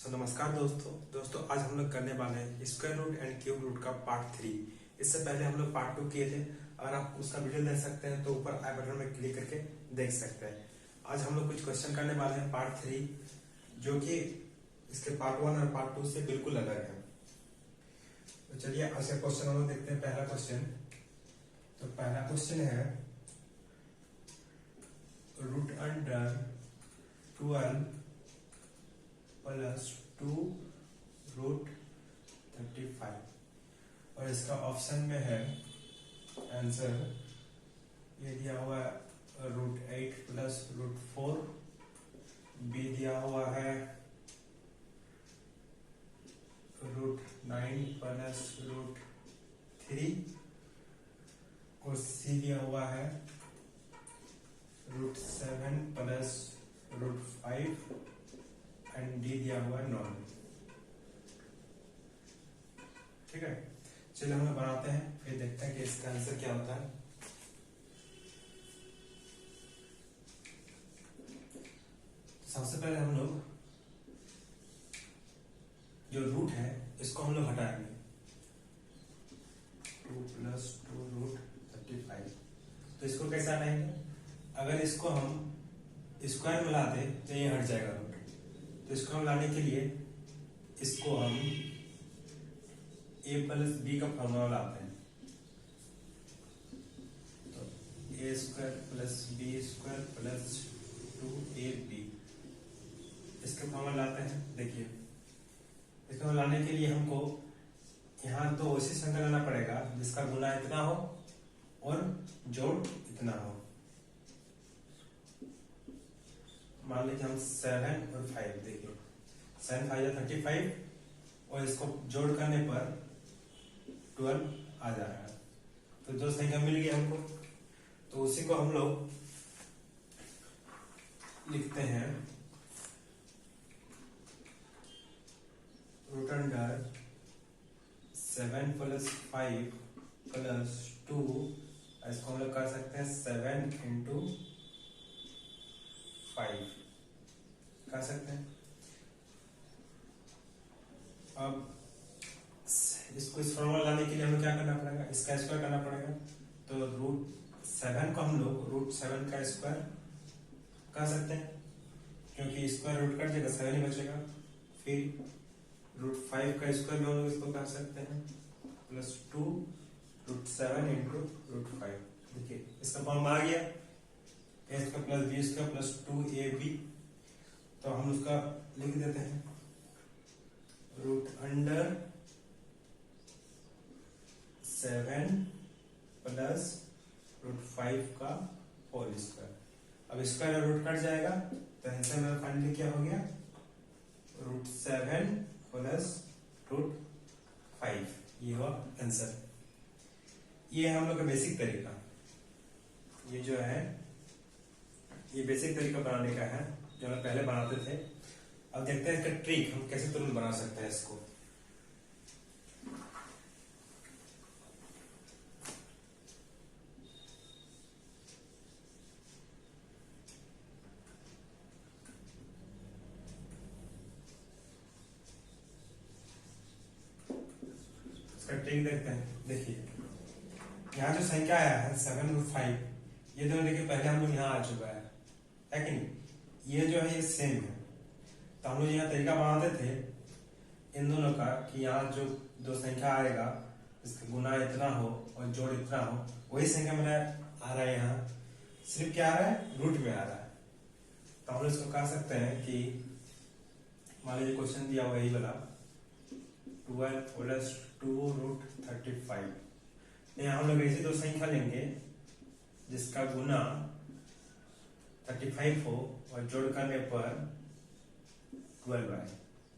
नमस्कार दोस्तों आज हम लोग करने वाले हैं square root and cube root का पार्ट 3। इससे पहले हम लोग पार्ट 2 किए थे। अगर आप उसका वीडियो देख सकते हैं तो ऊपर आई बटन में क्लिक करके देख सकते हैं। आज हम लोग कुछ क्वेश्चन करने वाले हैं पार्ट 3, जो कि इसके पार्ट 1 और पार्ट 2 से बिल्कुल अलग है। तो चलिए आज का क्वेश्चन हम लोग देखते हैं। पहला क्वेश्चन है रूट अंडर 12 प्लस 2 रूट 35 और इसका ऑप्शन में है आंसर ये दिया हुआ है रूट 8 प्लस रूट 4, बी दिया हुआ है रूट 9 प्लस रूट 3 और सी दिया हुआ है root 7 plus root 5 and D दिया हुआ है 9। ठीक है, चलिए हम बनाते हैं, फिर देखते हैं कि इसका आंसर क्या होता है। सबसे पहले हम लोग जो रूट है इसको हम लोग हटाएंगे। 2 प्लस 2 रूट 35, तो इसको कैसे हटाएंगे? अगर इसको हम स्क्वायर में ला दे तो ये हट जाएगा रूट। तो इसको हम लाने के लिए इसको हम a प्लस बी का फॉर्मूला लाते हैं। तो a square plus B square plus 2ab इसका फॉर्मूला लाते हैं। देखिए, इसको लाने के लिए हमको यहाँ तो उसी संख्या लाना पड़ेगा जिसका गुना इतना हो और जोड़ इतना हो। मान लीजिए हम 7 और 5, देखिए 7 5 35 और इसको जोड़ करने पर 12 आ जाएगा। तो दो संख्या मिल गई हमको, तो उसी को हम लोग लिखते हैं रूट अंडर 7 प्लस 5 प्लस 2, इसको हम लोग कर सकते हैं 7 इंटू 5 कर सकते हैं। अब इसको इस फॉर्मूला लाने के लिए हमें क्या करना पड़ेगा? इसका स्क्वायर करना पड़ेगा। तो रूट 7 को हम लोग रूट 7 का स्क्वायर कर सकते हैं, क्योंकि स्क्वायर रूट कट जाएगा 7 ही बचेगा। फिर रूट 5 का स्क्वायर भी हम लोग इसको कर सकते हैं प्लस 2 रूट 7 इंटू रूट 5। देखिए इसका फॉर्मूला आ गया, a square plus B square plus 2ab। तो हम उसका लिख देते हैं रूट अंडर 7 प्लस रूट 5 का होल स्क्वायर। अब स्क्वायर रूट कट जाएगा तो आंसर मेरा फाइनली क्या हो गया? रूट 7 प्लस रूट 5, ये हुआ आंसर। ये है हम लोग का बेसिक तरीका। ये जो है ये बेसिक तरीका बनाने का है जो हम पहले बनाते थे। अब देखते हैं इसका ट्रिक हम कैसे तुरंत बना सकते हैं इसको। इसका ट्रिक देखते हैं। देखिए यहाँ जो संख्या आया है 7 और 5, ये दोनों देखिए पहले हम लोग यहाँ आ चुका है कि नहीं? ये जो है ये सेम है। तो हम लोग यहाँ तरीका बनाते थे इन दोनों का कि यहाँ जो दो संख्या आएगा इसका गुना इतना हो और जोड़ इतना हो, वही संख्या मेरा आ रहा है। यहाँ सिर्फ क्या आ रहा है? रूट में आ रहा है। तो हम लोग इसको कह सकते हैं कि मान लीजिए क्वेश्चन दिया हुआ यही वाला 12 प्लस 2 रूट 35। यहाँ हम लोग ऐसी दो संख्या लेंगे जिसका गुना 35 हो और जोड़ करने पर 12 आए।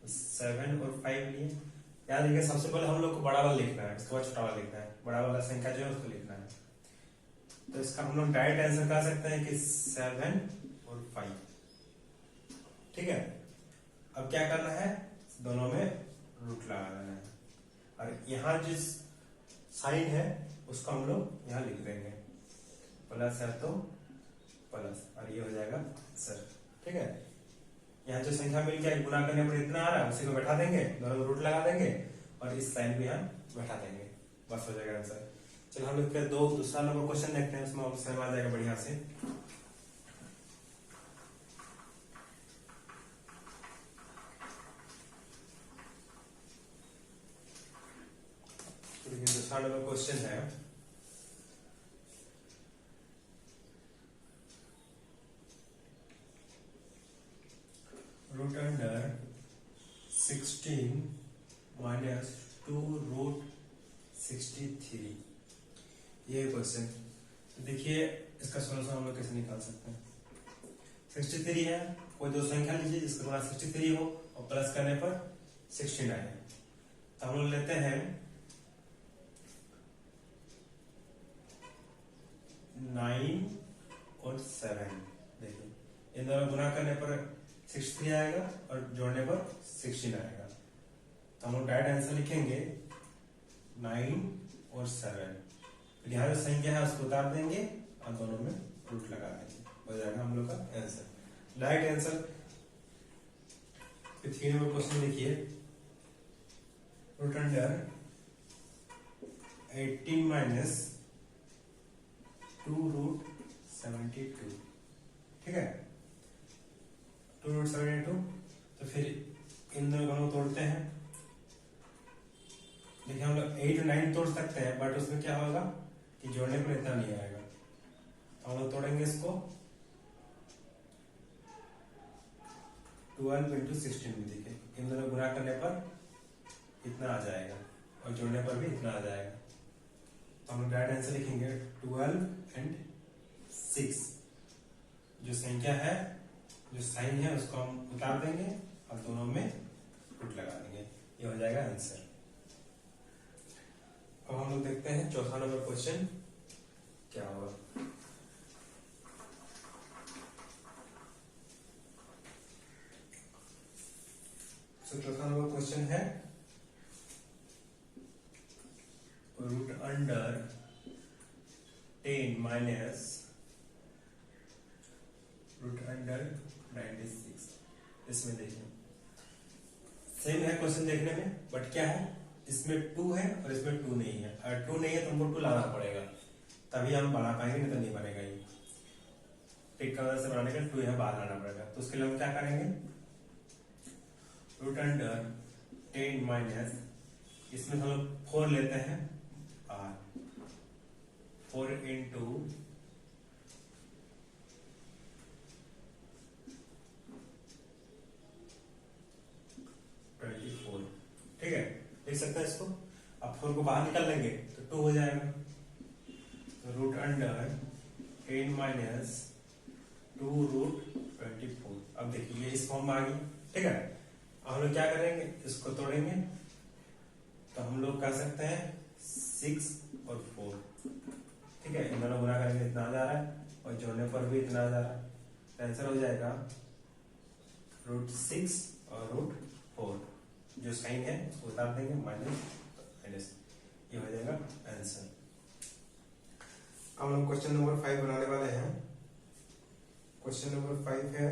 7 और 5 लिए। याद रखिए सबसे पहले हम लोग को बड़ा वाला लिखना है, उसके बाद छोटा वाला लिखना है। बड़ा वाला संख्या जो है उसको लिखना है। तो इसका हम लोग डायरेक्ट आंसर कह सकते हैं कि 7 और 5। ठीक है, अब क्या करना है? दोनों में रूट लगा देना है और यहाँ जिस साइन है उसको हम लोग यहाँ लिख देंगे। प्लस है तो प्लस और ये हो जाएगा सर। ठीक है, यहाँ जो संख्या मिल गया गुना करने पर इतना आ रहा है, उसी को बैठा देंगे, दोनों में रूट लगा देंगे और इस साइन को यहाँ बैठा देंगे, बस हो जाएगा आंसर। चलो हम लोग दूसरा नंबर क्वेश्चन देखते हैं, उसमें समझ आ जाएगा बढ़िया से। दूसरा नंबर क्वेश्चन है रूट अंडर 16 माइनस 2 रूट 63, ये क्वेश्चन। तो देखिए इसका सॉल्यूशन हम लोग कैसे निकाल सकते हैं। 63 है, कोई दो संख्या लीजिए जिसका गुणा 63 हो और प्लस करने पर 16 आए, तो हम लोग लेते हैं 9 और 7। देखिए इन दोनों गुना करने पर 63 आएगा और जोड़ने पर 16 आएगा, तो हम लोग डायरेक्ट आंसर लिखेंगे 9 और 7। फिर यहाँ जो संख्या है उसको उतार देंगे और दोनों में रूट लगा देंगे, हो जाएगा हम लोग का आंसर, डायरेक्ट आंसर। फिर 3 नंबर क्वेश्चन देखिए, रूट अंडर 18 माइनस 2 रूट 72, ठीक है, 2 रूट 72। तो फिर इन दोनों को तोड़ते हैं। देखिए हम लोग 8 और 9 तोड़ सकते हैं, बट उसमें क्या होगा कि जोड़ने पर इतना नहीं आएगा, तो हम लोग तोड़ेंगे इसको 12 इंटू 16 में। देखिए इन दोनों गुणा करने पर इतना आ जाएगा और जोड़ने पर भी इतना आ जाएगा, तो हम लोग डायरेक्ट आंसर लिखेंगे 12 एंड 6। जो संख्या है, जो साइन है उसको हम उतार देंगे और दोनों में रूट लगा देंगे, ये हो जाएगा आंसर। अब हम लोग देखते हैं चौथा नंबर क्वेश्चन क्या होगा। चौथा नंबर क्वेश्चन है root under 10 minus root under 96। इसमें देखिए सेम है क्वेश्चन देखने में, बट क्या है इसमें 2 है और इसमें 2 नहीं है, अगर 2 नहीं है तो हमको 2 लाना पड़ेगा, तभी हम बना पाएंगे, नहीं तो नहीं बनेगा। ये टिक कलर से बनाने का 2 यहाँ बाहर लाना पड़ेगा, तो उसके लिए हम क्या करेंगे, रूट अंडर 10 माइनस, इसमें हम लोग 4 लेते हैं, 4 इंटू 24, ठीक है, लिख सकते हैं इसको। अब 4 को बाहर निकाल लेंगे तो 2 हो जाएगा, तो रूट अंडर 10 माइनस 2 रूट 24। अब देखिए ये इस फॉर्म में आ गई, ठीक है। अब हम लोग क्या करेंगे, इसको तोड़ेंगे, तो हम लोग कर सकते हैं 6 और 4, ठीक है, इन दोनों गुना करेंगे इतना आ जा रहा है और जोड़ने पर भी इतना आ जा रहा है, तो आंसर हो जाएगा रूट 6 और रूट 4। जो साइन है उसको उतार देंगे, माइनस, ये हो जाएगा आंसर। अब हम क्वेश्चन नंबर 5 बनाने वाले हैं। क्वेश्चन नंबर 5 है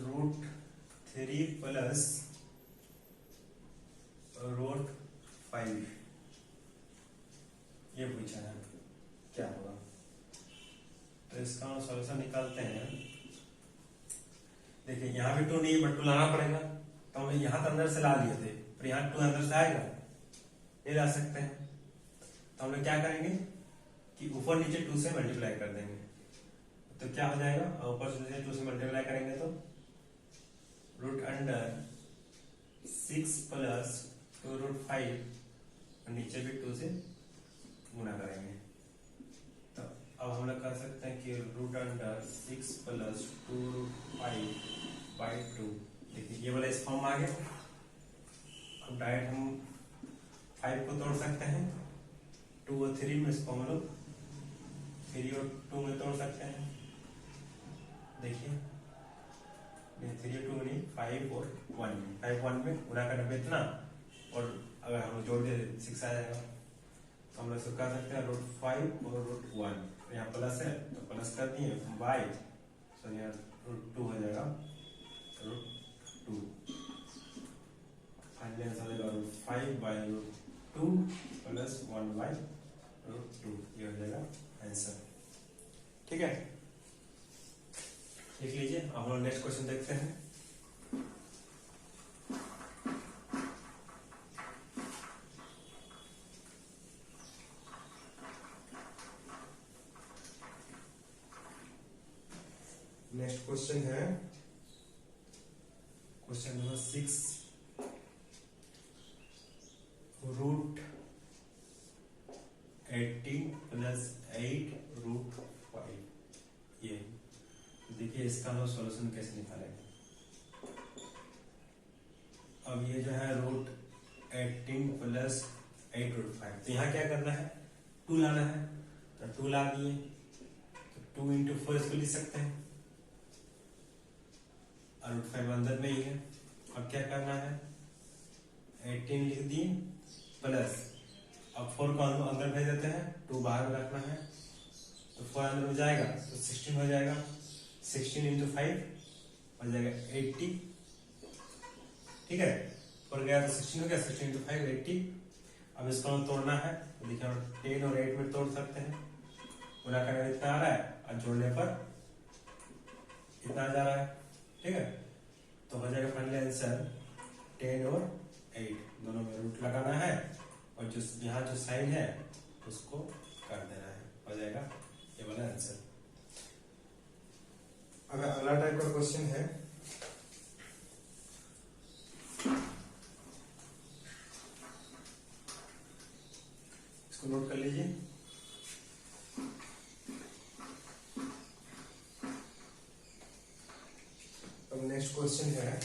रूट 3 प्लस रूट 5, ये पूछा है, क्या होगा। तो इसका सॉल्यूशन निकालते हैं। देखिए यहाँ भी 2 नहीं है, बट 2 लाना पड़ेगा, तो हम यहाँ तो अंदर से ला लिए थे, पर यहाँ 2 अंदर से आएगा, ये ला सकते हैं। तो हम लोग क्या करेंगे कि ऊपर नीचे 2 से मल्टीप्लाई कर देंगे, तो क्या हो जाएगा, ऊपर से 2 से मल्टीप्लाई करेंगे तो रूट अंडर 6 प्लस 2 रूट 5, और नीचे भी 2 से गुना करेंगे, तो अब हम लोग कर सकते हैं कि root under 6 plus 2 root 5 by 2। देखिए ये वाला इस फॉर्म आ गया। अब डायरेक्ट हम 5 को तोड़ सकते हैं 2 और 3 में, इसको हम लोग 3 और 2 में तोड़ सकते हैं। देखिए 3 और 2 नहीं, 5 और 1 में, 5 1 में गुना करने पे इतना, और अगर हम जोड़ दे 6 आ जाएगा, तो हम लोग इसको कर सकते हैं रूट 5 और रूट 1। यहाँ प्लस है तो प्लस कर दिए बाई, सॉरी यहाँ √2 हो जाएगा, √2। फाइनल आंसर हो जाएगा √5/√2 प्लस 1/√2, ये हो जाएगा आंसर। ठीक है, लिख लीजिए। अब हम नेक्स्ट क्वेश्चन देखते हैं। नेक्स्ट क्वेश्चन है क्वेश्चन नंबर 6, √18 + 8√5। ये देखिए इसका हम सॉल्यूशन कैसे निकालेंगे। अब ये जो है √18 + 8√5, तो यहाँ क्या करना है, 2 लाना है, तो 2 ला दिए, तो 2 × 4 इसको लिख सकते हैं, और √5 अंदर में ही है। अब क्या करना है, 18 लिख दिए प्लस, अब 4 को अंदर भेज देते हैं, 2 बाहर में रखना है, तो 4 अंदर में जाएगा तो 16 हो जाएगा, 16 × 5 हो जाएगा 80। ठीक है, 4 गया तो 16 हो गया, 16 × 5 80। अब इसको हमें तोड़ना है, तो देखिए 10 और 8 में तोड़ सकते हैं, पूरा करने इतना आ रहा है और जोड़ने पर इतना जा रहा है। ठीक है, तो हो जाएगा फाइनल आंसर 10 और 8 दोनों में रूट लगाना है, और जो यहाँ जो साइन है उसको कर देना है, हो जाएगा ये वाला आंसर। अब अगला टाइप का क्वेश्चन है, इसको नोट कर लीजिए। अब नेक्स्ट क्वेश्चन है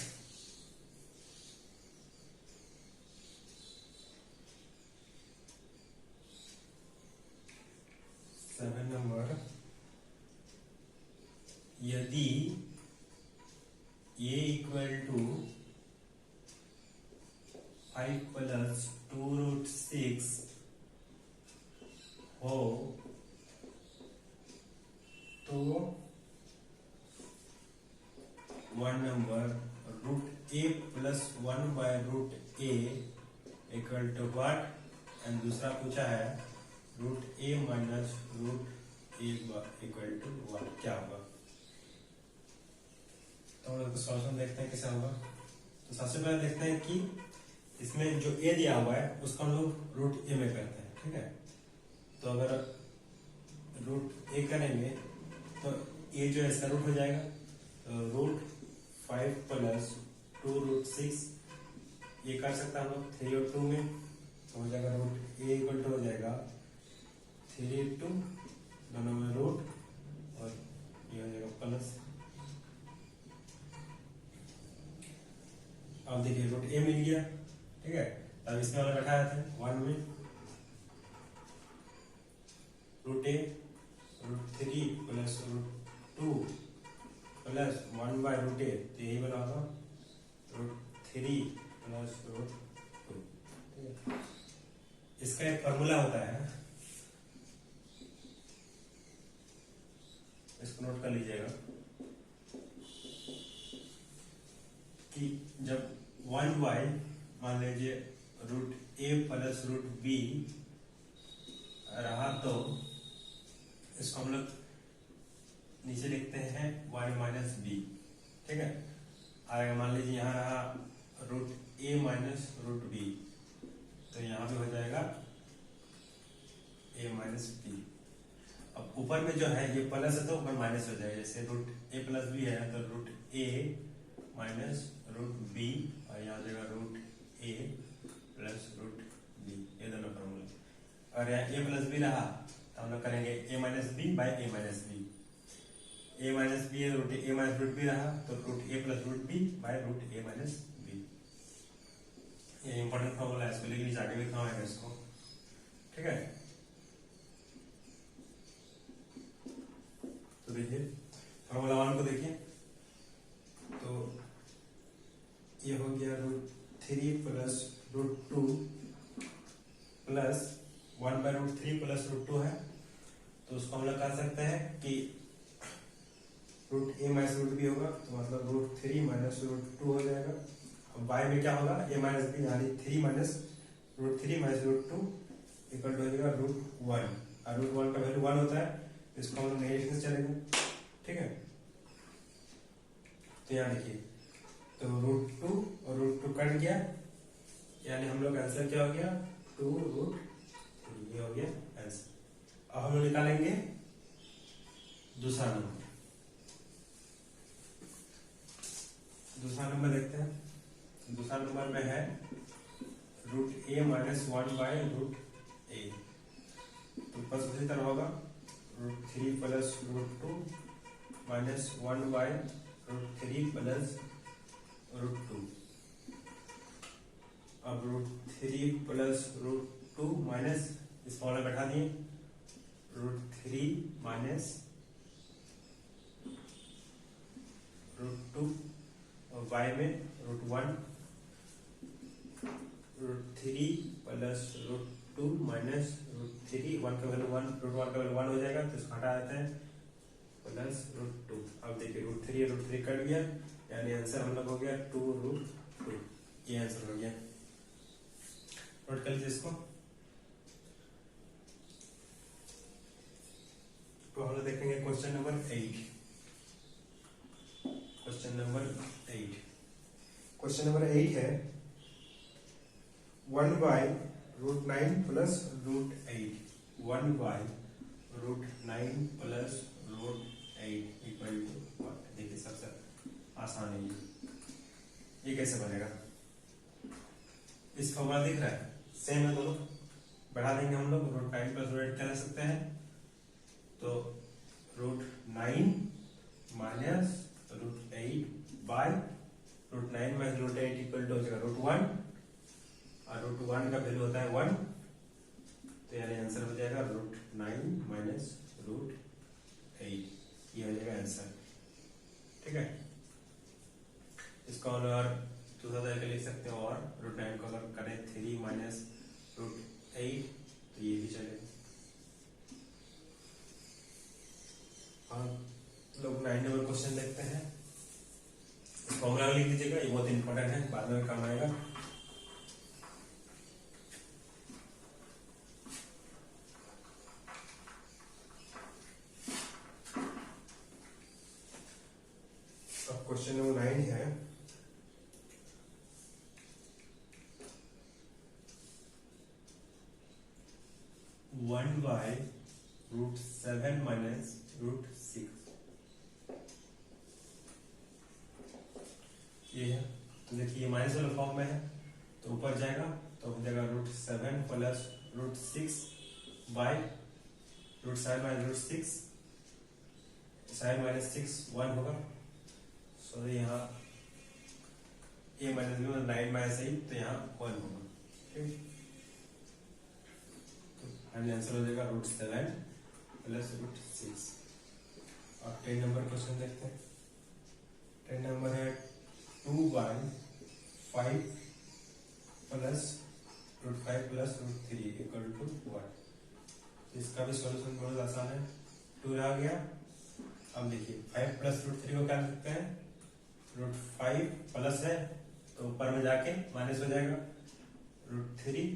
7 नंबर, यदि a = 5 + 2√6 हो तो 1 number √a + 1/√a = what, and दूसरा पूछा है √a - √a = what, क्या होगा। तो हम लोग सॉल्यूशन देखते हैं कैसे होगा। तो सबसे पहले देखते हैं कि इसमें जो a दिया हुआ है उसको हम लोग √a में करते हैं। ठीक है, तो अगर √a करेंगे तो a जो है इसका रूट हो जाएगा, तो √5 + 2√6 ये कर सकता हम लोग 3 और 2 में, तो हो जाएगा √a = हो जाएगा 3 × 2, दोनों में रूट, और ये हो जाएगा प्लस। अब देखिए √a मिल गया। ठीक है, तब इसमें वाला बैठाया था 1 में, √a √3 + √2 प्लस 1/√a, तो यही बना होगा √3 + √2। इसका एक फॉर्मूला होता है, इसको नोट कर लीजिएगा कि जब 1/, मान लीजिए √a + √b रहा, तो इसको हम लोग नीचे लिखते हैं y - b। ठीक है, आगे मान लीजिए यहाँ रहा √a - √b, तो यहाँ पे हो जाएगा a - b। अब ऊपर में जो है ये प्लस है तो ऊपर माइनस हो जाएगा, जैसे √a + b है तो √a - √b, और यहाँ हो जाएगा √a + √b, ये दोनों फॉर्मूला। और यहाँ a + b रहा तो हम लोग करेंगे a - b/a - b। a - b है √a - √b रहा तो √a + √b/√a - b। ये इंपॉर्टेंट फॉर्मूला है, इसको लिख लीजिए, आगे भी काम आएगा इसको। ठीक है, तो देखिए फॉर्मूला 1 को देखिए, तो ये हो गया √3 + √2 प्लस 1/√3 + √2 है, तो तो उसको हम लोग कर सकते हैं कि root A minus root B होगा, तो मतलब रूट 3 माइनस रूट 2 हो जाएगा। अब वाई में क्या होगा, ए माइनस बी, यानी 3 minus root 3 minus root 2 equal to हो जाएगा रूट 1। और रूट 1 का वैल्यू 1 होता है, इसको हम लोग नहीं लिखने से चलेगा, ठीक है। तो यहाँ देखिए, तो रूट 2 और रूट 2 कट गया, यानी हम लोग आंसर क्या हो गया, 2 रूट 3, ये हो गया आंसर। अब हम लोग निकालेंगे दूसरा नंबर। दूसरा नंबर देखते हैं। दूसरा नंबर में है root A minus 1 by root A, तो बस उसी तरह होगा, root 3 plus root 2 minus 1 by root 3 plus root 2। अब रूट 3 प्लस रूट 2 माइनस, इस फॉर्मूला बैठा दिए, रूट 3 माइनस रूट 2 और वाई में root 1, root 3 plus root 2 minus root 3, 1 का वैल्यू 1, रूट 1 का वैल्यू 1 हो जाएगा, तो इसको हटा देते हैं, प्लस रूट 2। अब देखिए रूट 3 कट गया, यानी आंसर हम लोग हो गया 2 रूट 2, ये आंसर हो गया। नोट कर लीजिए इसको। तो हम लोग देखेंगे question number 8। Question number 8, question number 8 है 1 by root 9 plus root 8, 1 by root 9 plus root 8 equal to what. देखिए सबसे आसान है ये कैसे बनेगा, इस फॉर्मूला दिख रहा है, सेम है दोनों, बढ़ा देंगे हम लोग, रूट 9 प्लस रूट 8 क्या ले सकते हैं, तो root 9 minus root 8 by root 9 minus root 8 equal to हो जाएगा रूट 1, और रूट 1 का वैल्यू होता है 1, तो यानी आंसर हो जाएगा रूट 9 माइनस रूट 8, ये हो जाएगा आंसर, ठीक है। इसको हम और दूसरा तरीके लिख सकते हैं, और रूट 9 को अगर करें 3 माइनस रूट 8, तो ये भी चलेगा। लोग 9 नंबर क्वेश्चन देखते हैं, फॉर्मूला लिख दीजिएगा, ये बहुत इंपॉर्टेंट है, बाद में काम आएगा। अब क्वेश्चन नंबर 9 है 1 बाय रूट 7 माइनस रूट 6, ये है। तो देखिए माइनस वाला फॉर्म में है, तो ऊपर जाएगा तो हो जाएगा root 7 plus root 6 by root 7 minus root 6, 7 minus 6 1 होगा, सॉरी यहाँ ए माइनस बी मतलब 9 माइनस 8, तो यहाँ 1 होगा, ठीक। तो फाइनल आंसर हो जाएगा रूट 7 प्लस रूट 6। और 10 नंबर क्वेश्चन देखते हैं। 10 नंबर है 2 by 5 plus root 5 plus root 3 equal to 1। इसका भी सॉल्यूशन बहुत आसान है, 2 आ गया। अब देखिए 5 प्लस रूट 3 को क्या लिखते हैं, रूट 5 प्लस है तो ऊपर में जाके माइनस हो जाएगा, रूट 3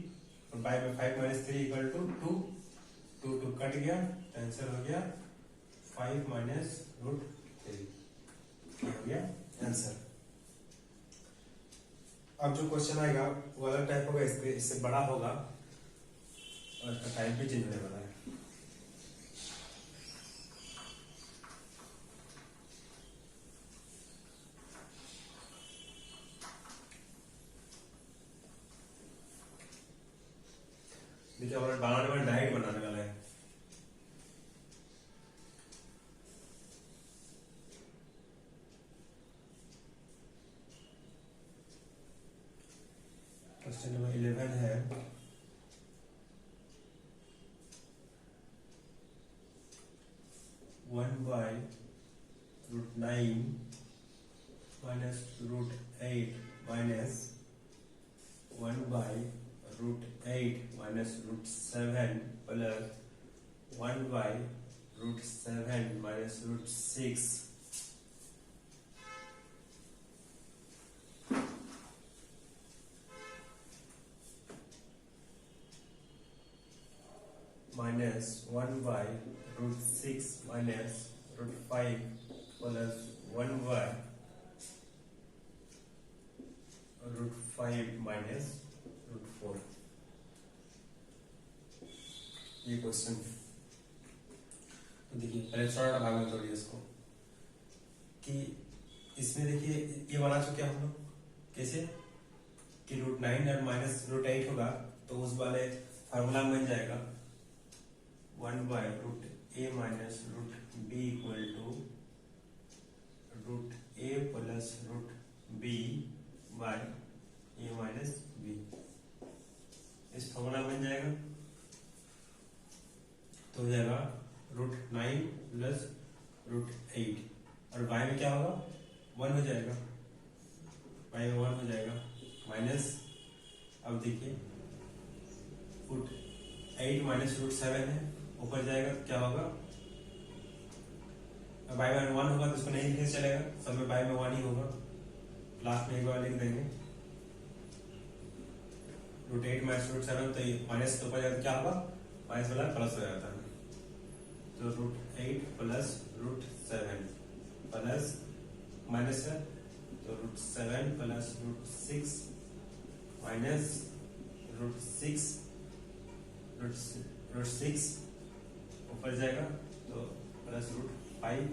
और 5 में 5 माइनस 3 इक्वल टू 2, 2 कट गया, तो आंसर हो गया 5 माइनस रूट 3, ये हो गया आंसर। अब जो क्वेश्चन आएगा वो अलग टाइप होगा, इससे बड़ा होगा और इसका टाइप भी चेंज होने वाला है। देखिए हमारा बनाने वाला डायरेक्ट बनाने वाला है। क्वेश्चन नंबर 11 है 1 by root 9 minus root 8 minus 1 by root 8 minus root 7 plus 1 by root 7 minus root 6 minus 1 by root 6 minus root 5 plus 1 by root 5 minus root 4। ये क्वेश्चन। तो देखिए पहले छोटा भाग में तोड़िए इसको कि इसमें देखिए ये बना चुके हम लोग कैसे कि रूट 9 और माइनस रूट 8 होगा तो उस वाले फार्मूला में बन जाएगा 1 by root A minus root B equal to root A plus root B by A minus B. इस फॉर्मूला बन जाएगा तो हो जाएगा रूट 9 प्लस रूट 8 और y में क्या होगा 1 हो जाएगा, y में 1 हो जाएगा माइनस। अब देखिए रूट 8 माइनस रूट 7 है ऊपर जाएगा तो क्या होगा अब y में 1 होगा तो इसको नहीं लिखने चलेगा, सब में y में 1 ही होगा। लास्ट में एक बार लिख देंगे रूट 8 माइनस रूट 7 तो ये माइनस ऊपर जाएगा तो क्या होगा माइनस वाला प्लस हो जाता है। तो root 8 plus root 7 plus minus है तो root 7 plus root 6 minus root 6 ऊपर जाएगा तो प्लस रूट 5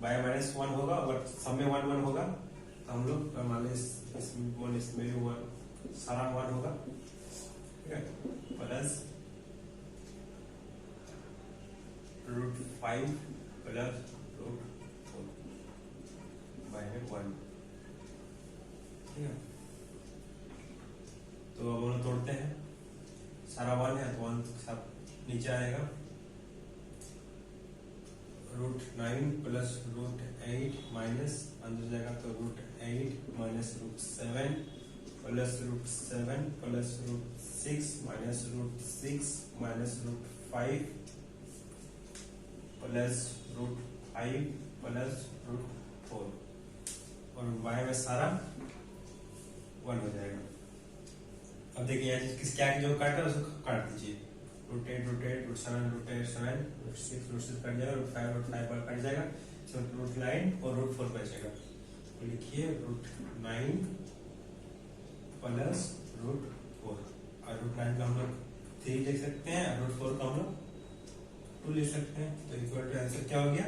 बाय माइनस 1 होगा और सब में 1 1 होगा तो हम लोग मान लीजिए इसमें भी 1 सारा 1 होगा, ठीक है। Plus root 5 plus root 4 by 1, ठीक है। तो अब हम तोड़ते हैं, सारा 1 है तो 1 सब नीचे आएगा। रूट 9 प्लस रूट 8 माइनस अंदर जाएगा तो root 8 minus root 7 plus root 7 plus root 6 minus root 6 minus root 5 plus root 5 plus root 4 और y में सारा 1 हो जाएगा। अब देखिए यहाँ किस क्या जो काटा है उसको काट दीजिए, रूट 8 रूट 7 रूट 7 रूट 6 कट जाएगा, रूट 5 पर कट जाएगा, रूट 9 और रूट 4 बचेगा। तो लिखिए रूट 9 प्लस रूट 4 और रूट 9 का हम लोग 3 लिख सकते हैं और रूट 4 का हम लोग 2 लिख सकते हैं। तो इक्वल टू आंसर क्या हो गया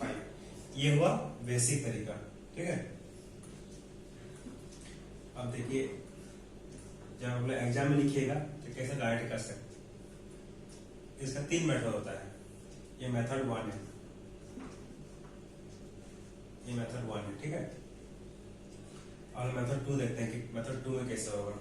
5। ये हुआ बेसिक तरीका, ठीक है। अब देखिए जब आप लोग एग्जाम में लिखिएगा तो कैसे डायरेक्ट कर सकते हैं। इसका 3 मेथड होता है, ये मेथड 1 है, ये मेथड 1 है, ठीक है। और मेथड 2 देखते हैं कि मेथड 2 में कैसे होगा।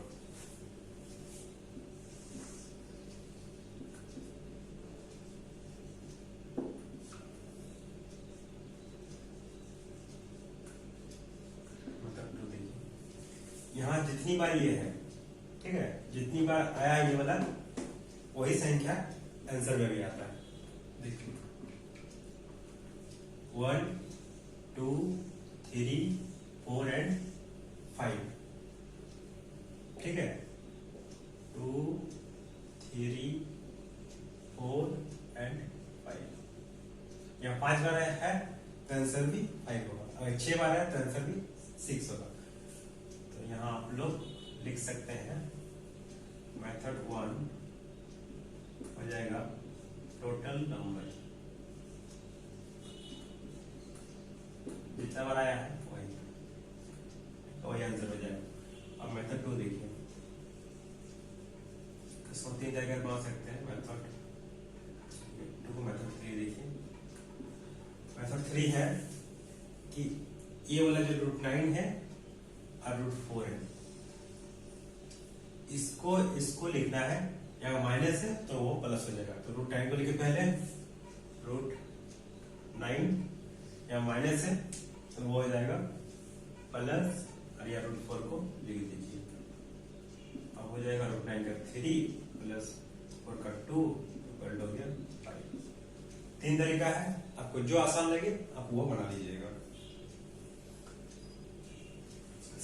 यहाँ जितनी बार ये है, ठीक है, जितनी बार आया ये वाला वही संख्या आंसर में भी आता है। देखिए 1 2 3 4 एंड 5, ठीक है। 2 3 4 एंड 5, यहाँ 5 बार है तो आंसर भी 5 होगा, अगर 6 बार है तो आंसर भी 6 होगा। तो यहाँ आप लोग लिख सकते हैं मेथड 1 हो जाएगा टोटल नंबर, जितना बार आया है वही आंसर हो जाएगा। अब मेथड 2 देखिए, इसको 3 तरीके बना सकते हैं। मेथड 2 मेथड 3 देखिए, मेथड 3 है कि ये वाला जो रूट 9 है और रूट 4 है, इसको लिखना है, या माइनस है तो वो प्लस हो जाएगा। तो रूट 9 को लिखे पहले, रूट 9 या माइनस है तो वो हो जाएगा प्लस, और या रूट 4 को लिख दीजिए। अब हो जाएगा रूट 9 का 3 प्लस 4 का 2 इक्वल हो गया 5। तीन तरीका है, आपको जो आसान लगे आप वो बना लीजिएगा।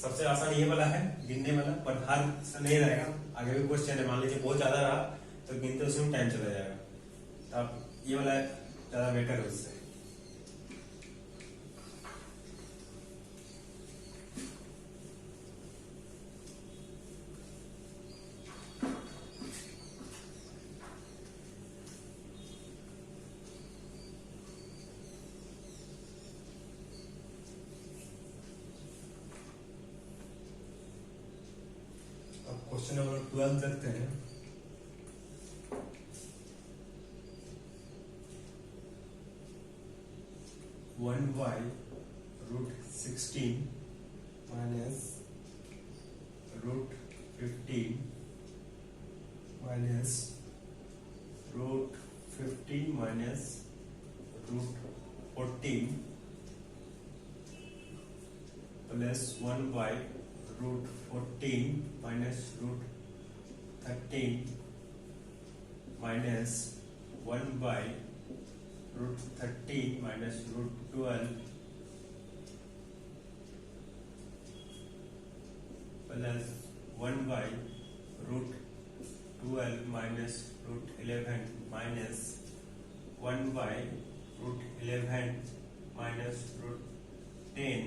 सबसे आसान ये वाला है गिनने वाला, पर हर नहीं रहेगा, आगे भी क्वेश्चन है, मान लीजिए बहुत ज्यादा रहा तो गिनते उसमें टाइम चला जाएगा, तो आप ये वाला ज्यादा बेटर है उससे। क्वेश्चन नंबर 12 देखते हैं। One by √16 minus √15 minus √15 minus √14 plus 1 by √14 minus √13 minus 1 by √13 minus √12 plus 1 by √12 minus √11 minus 1 by √11 minus √10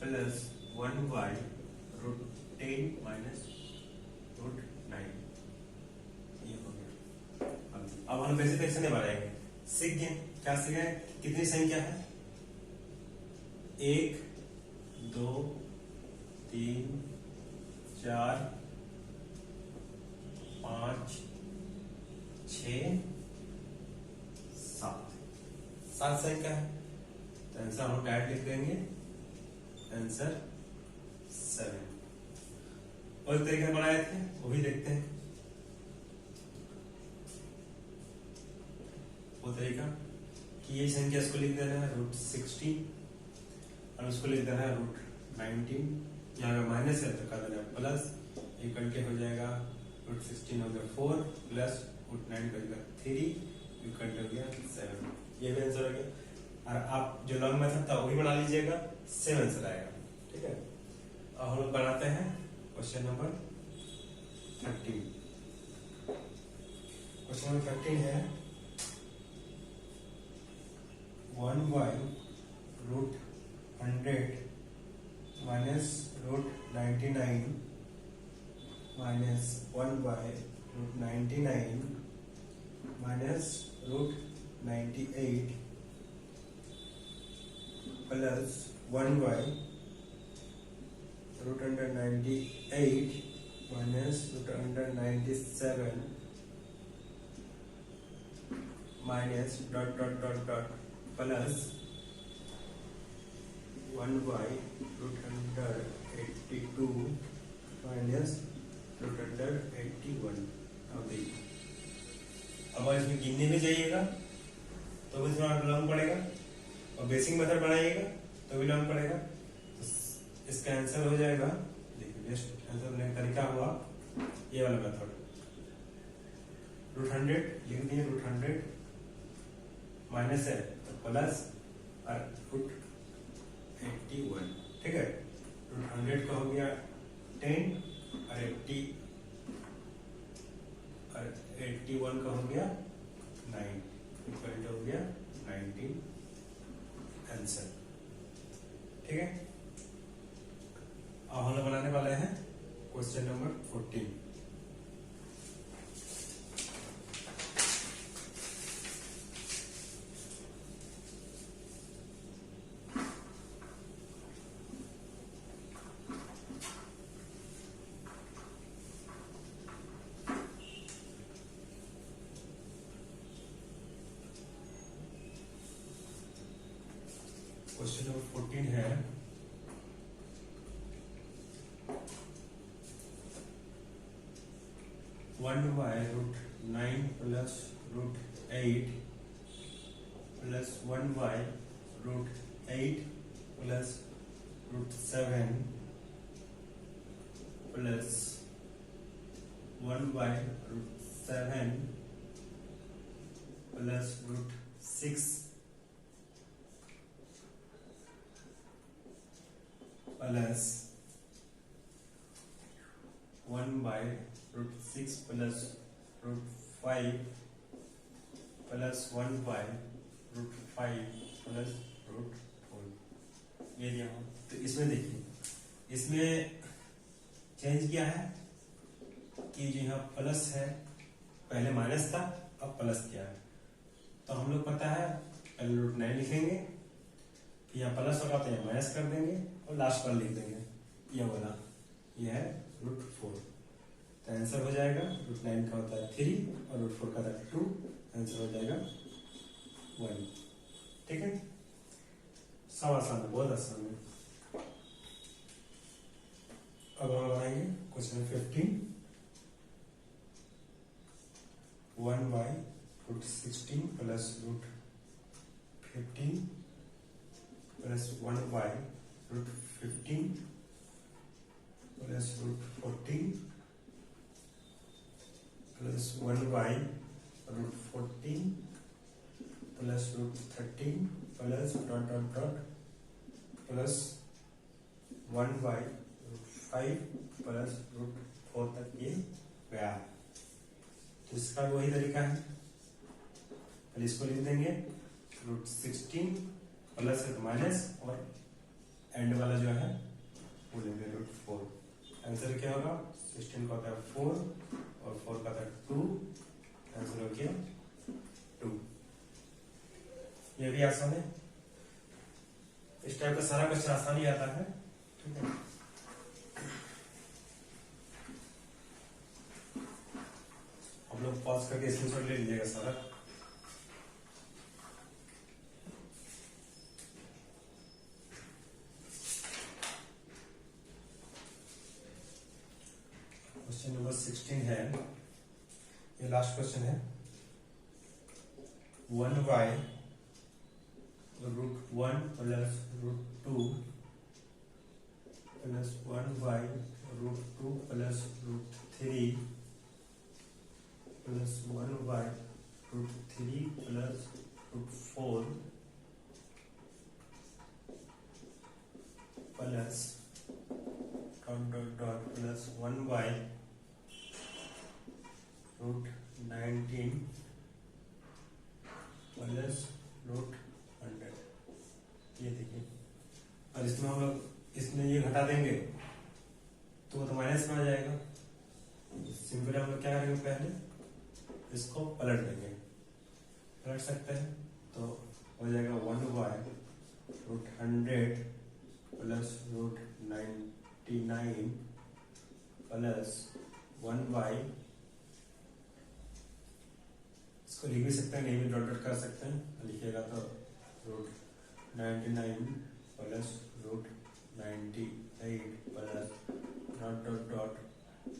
plus 1 by √10 minus √9। ये हो गया। अब हम बेसिक फ्रैक्शन में बढ़ाएंगे। सीख गए, क्या सीख गए? कितनी संख्या है? 1 2 3 4 5 6 7 7 संख्या है, तो आंसर हम डायरेक्ट लिख देंगे, आंसर 7। और तरीके बनाए थे वो भी देखते हैं। वो तरीका कि ये संख्या इसको लिख देना है √16 और उसको लिख देना है √19, यहाँ पे माइनस है तो कर देना प्लस, इक्वल के हो जाएगा √16 हो गया 4 प्लस √9 हो गया 3 इक्वल हो गया 7। ये भी आंसर हो गया। और आप जो लॉन्ग मेथड था वही बना लीजिएगा, 7 आंसर आएगा। ठीक है, अब हम लोग बनाते हैं क्वेश्चन नंबर 13। क्वेश्चन नंबर 13 है 1 by √100 minus √99 minus 1 by √99 minus √98 plus 1 by √198 minus √197 minus dot dot dot dot plus 1 by √182 minus √181। अब देखिए, अब इसमें गिनने में जाइएगा तो भी थोड़ा लॉन्ग पड़ेगा, और बेसिक मेथड बनाइएगा तो भी लॉन्ग पड़ेगा। तो इसका आंसर हो जाएगा, देखिए बेस्ट आंसर देने का तरीका हुआ ये वाला मेथड। √100 लिख दिए, √100 माइनस है तो प्लस और √81। ठीक है, √100 का हो गया 10 और 81 का हो गया 9, इक्वल हो गया 19 आंसर। ठीक है, अब हम लोग बनाने वाले हैं क्वेश्चन नंबर 14। क्वेश्चन नंबर 14 है 1 by √9 plus √8 plus 1 by √8 plus √7 plus 1 by 7 plus √6 plus 1/√6 plus √5 plus 1/√5 plus √4 ये दिया हो। तो इसमें देखिए, इसमें चेंज किया है कि जो यहाँ प्लस है पहले माइनस था, अब प्लस किया है। तो हम लोग पता है पहले √9 लिखेंगे, फिर यहाँ प्लस होगा तो यहाँ माइनस कर देंगे और लास्ट पर लिख देंगे ये वाला, ये है √4। तो आंसर हो जाएगा √9 का होता है 3 और √4 का होता है 2, आंसर हो जाएगा 1। ठीक है, सब आसान है, बहुत आसान है। अब हम बनाएंगे question 15। 1/√16 plus √15 plus 1/√15 plus √14 plus 1/√14 plus √13 plus plus 1/5 plus √4 तक ये गया। तो इसका वही तरीका है, पहले इसको लिख देंगे √16 प्लस माइनस और एंड वाला जो है वो लेंगे √4। आंसर क्या होगा, 16 का होता है 4 और 4 का होता है 2, आंसर हो गया 2। ये भी आसान है, इस टाइप का सारा क्वेश्चन आसान ही आता है। ठीक है, हम लोग पॉज करके स्क्रीनशॉट ले लीजिएगा सारा। क्वेश्चन नंबर 16 है, ये लास्ट क्वेश्चन है। 1/√1 plus √2 plus 1/√2 plus √3 plus 1/√3 plus √4 plus plus 1/√19 plus √100। ये देखिए, और इसमें हम लोग इसमें ये घटा देंगे तो वो तो माइनस में आ जाएगा। सिंपल हम लोग क्या करेंगे, पहले इसको पलट देंगे, पलट सकते हैं तो हो जाएगा 1/√100 प्लस √99 प्लस 1/, इसको लिख भी सकते हैं, नहीं भी डॉट डॉट कर सकते हैं, लिखिएगा तो √99 plus √98 plus dot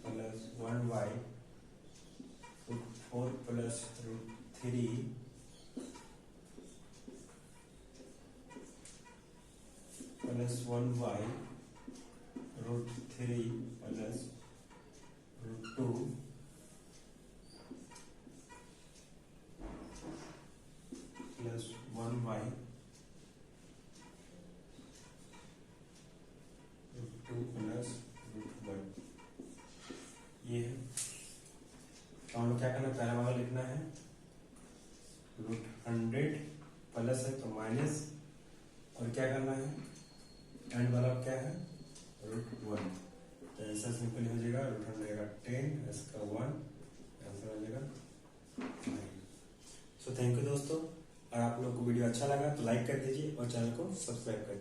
plus 1/4 plus √3 plus 1/√3 plus √2 plus 1/√2 plus √1। ये है, तो हमें क्या करना है, पहला वाला लिखना है √100 प्लस है तो माइनस, और क्या करना है एंड वाला क्या है √1। तो आंसर सिंपल हो जाएगा, √100 का 10, इसका 1, आंसर हो जाएगा 9। सो थैंक यू दोस्तों, और आप लोग को वीडियो अच्छा लगा तो लाइक कर दीजिए और चैनल को सब्सक्राइब कर दीजिए।